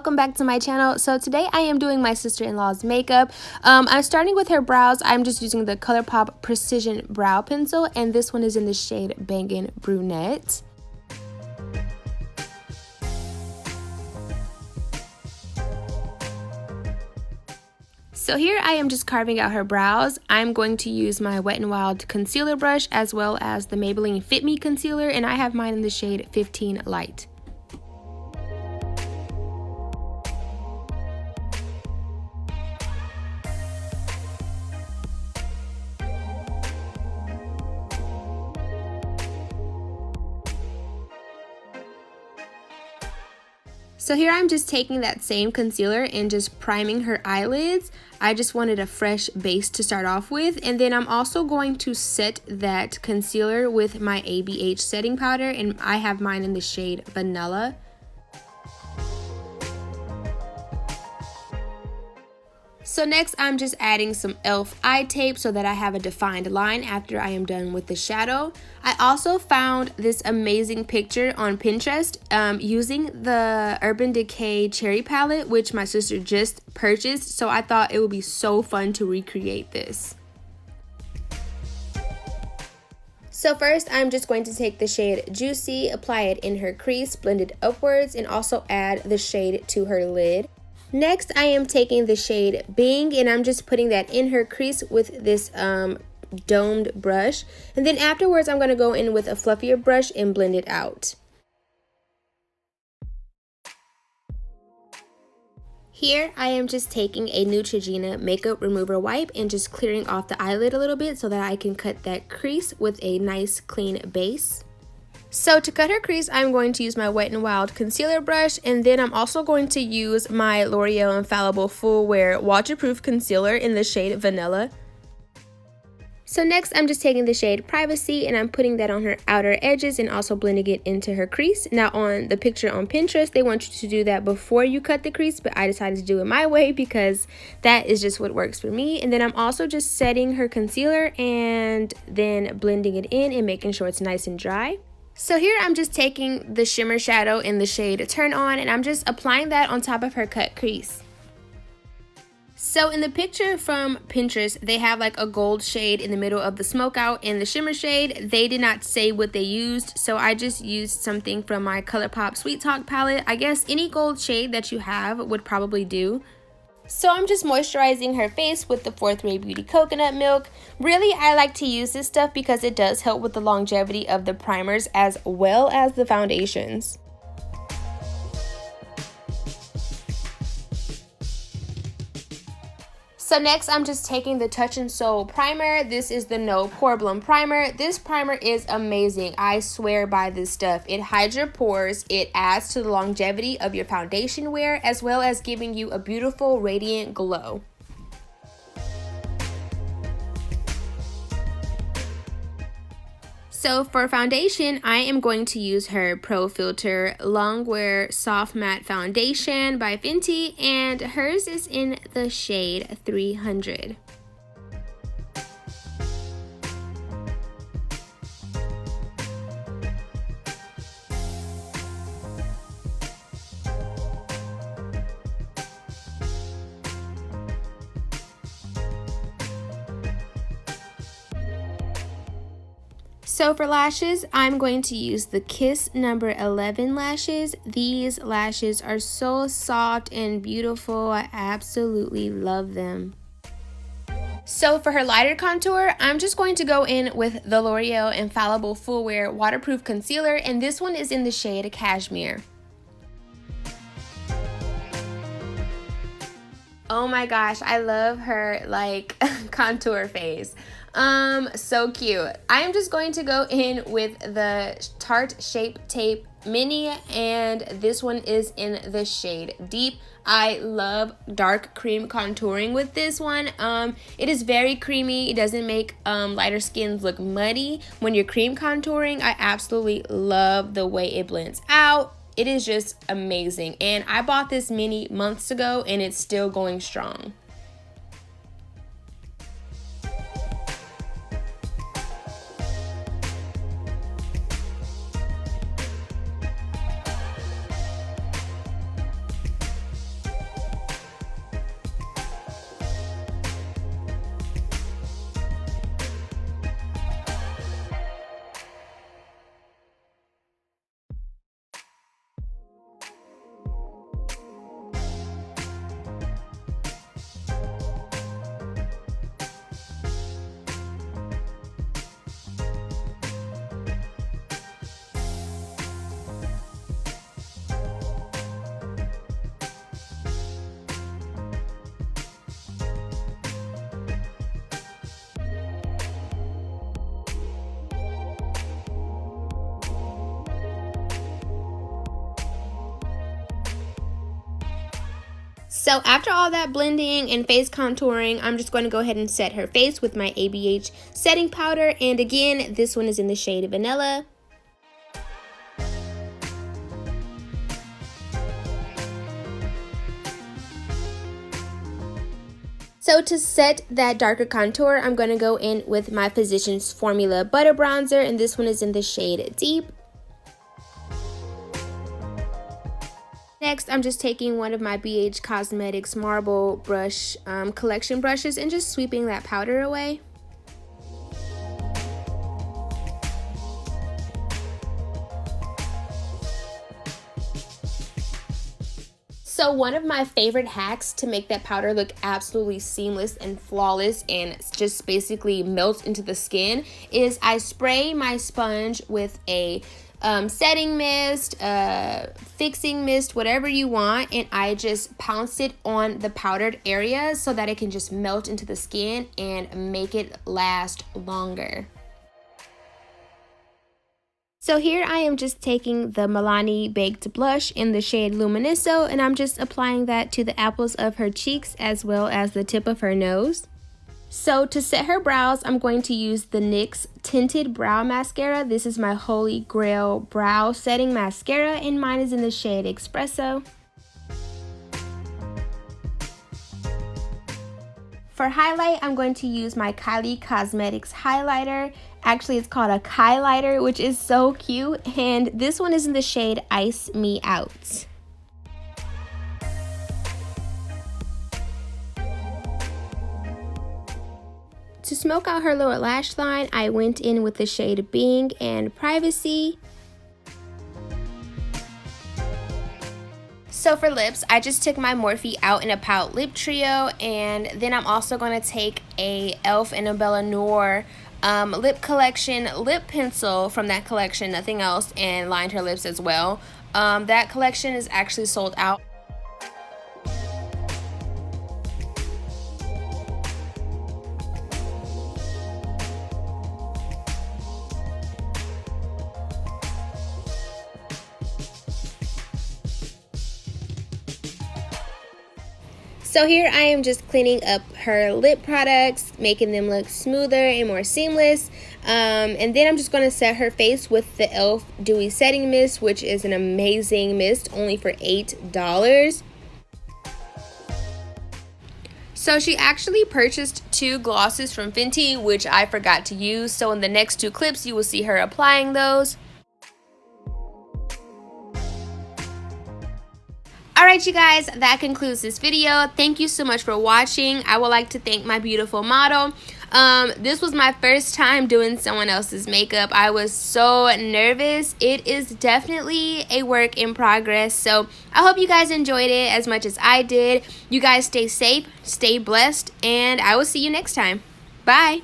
Welcome back to my channel. So today I am doing my sister-in-law's makeup. I'm starting with her brows. I'm just using the ColourPop Precision Brow Pencil, and this one is in the shade Bangin' Brunette. So here I am just carving out her brows. I'm going to use my Wet n Wild concealer brush as well as the Maybelline Fit Me concealer, and I have mine in the shade 15 Light. So here I'm just taking that same concealer and just priming her eyelids. I just wanted a fresh base to start off with, and then I'm also going to set that concealer with my ABH setting powder, and I have mine in the shade Vanilla. So next I'm just adding some e.l.f. eye tape so that I have a defined line after I am done with the shadow. I also found this amazing picture on Pinterest using the Urban Decay Cherry palette, which my sister just purchased, so I thought it would be so fun to recreate this. So first I'm just going to take the shade Juicy, apply it in her crease, blend it upwards, and also add the shade to her lid. Next, I am taking the shade Bing, and I'm just putting that in her crease with this domed brush. And then afterwards, I'm going to go in with a fluffier brush and blend it out. Here, I am just taking a Neutrogena makeup remover wipe and just clearing off the eyelid a little bit so that I can cut that crease with a nice clean base. So to cut her crease, I'm going to use my Wet n Wild concealer brush, and then I'm also going to use my L'Oreal Infallible Full Wear Waterproof Concealer in the shade Vanilla. So next, I'm just taking the shade Privacy, and I'm putting that on her outer edges and also blending it into her crease. Now on the picture on Pinterest, they want you to do that before you cut the crease, but I decided to do it my way because that is just what works for me. And then I'm also just setting her concealer and then blending it in and making sure it's nice and dry. So here I'm just taking the shimmer shadow in the shade Turn On, and I'm just applying that on top of her cut crease. So in the picture from Pinterest, they have like a gold shade in the middle of the smoke out, and the shimmer shade, they did not say what they used, so I just used something from my ColourPop Sweet Talk palette. I guess any gold shade that you have would probably do. So I'm just moisturizing her face with the 4th Ray Beauty Coconut Milk. Really, I like to use this stuff because it does help with the longevity of the primers as well as the foundations. So next, I'm just taking the Touch and Soul primer. This is the No Problem primer. This primer is amazing. I swear by this stuff. It hides your pores, it adds to the longevity of your foundation wear, as well as giving you a beautiful, radiant glow. So for foundation, I am going to use her Pro Filter Longwear Soft Matte Foundation by Fenty, and hers is in the shade 300. So for lashes, I'm going to use the Kiss number 11 lashes. These lashes are so soft and beautiful. I absolutely love them. So for her lighter contour, I'm just going to go in with the L'Oreal Infallible Full Wear Waterproof Concealer, and this one is in the shade Cashmere. Oh my gosh, I love her like contour face. So cute. I am just going to go in with the Tarte Shape Tape Mini, and this one is in the shade Deep. I love dark cream contouring with this one. It is very creamy. It doesn't make lighter skins look muddy when you're cream contouring. I absolutely love the way it blends out. It is just amazing, and I bought this mini months ago and it's still going strong. So after all that blending and face contouring, I'm just going to go ahead and set her face with my ABH setting powder. And again, this one is in the shade Vanilla. So to set that darker contour, I'm going to go in with my Physicians Formula Butter Bronzer, and this one is in the shade Deep. Next, I'm just taking one of my BH Cosmetics Marble Brush collection brushes and just sweeping that powder away. So one of my favorite hacks to make that powder look absolutely seamless and flawless and just basically melt into the skin is I spray my sponge with a setting mist, fixing mist, whatever you want, and I just pounce it on the powdered area so that it can just melt into the skin and make it last longer. So here I am just taking the Milani Baked Blush in the shade Luminiso, and I'm just applying that to the apples of her cheeks as well as the tip of her nose. So to set her brows, I'm going to use the NYX Tinted Brow Mascara. This is my Holy Grail Brow Setting Mascara, and mine is in the shade Espresso. For highlight, I'm going to use my Kylie Cosmetics highlighter. Actually, it's called a Kylighter, which is so cute, and this one is in the shade Ice Me Out. To smoke out her lower lash line, I went in with the shade Bing and Privacy. So for lips, I just took my Morphe Out in a Pout Lip Trio, and then I'm also going to take a e.l.f. and a Bella Noir lip collection lip pencil from that collection, nothing else, and lined her lips as well. That collection is actually sold out. So here I am just cleaning up her lip products, making them look smoother and more seamless. And then I'm just going to set her face with the e.l.f. Dewy Setting Mist, which is an amazing mist, only for $8. So she actually purchased 2 glosses from Fenty, which I forgot to use. So in the next 2 clips, you will see her applying those. Alright you guys, that concludes this video. Thank you so much for watching. I would like to thank my beautiful model. This was my first time doing someone else's makeup. I was so nervous. It is definitely a work in progress. So I hope you guys enjoyed it as much as I did. You guys stay safe, stay blessed, and I will see you next time. Bye.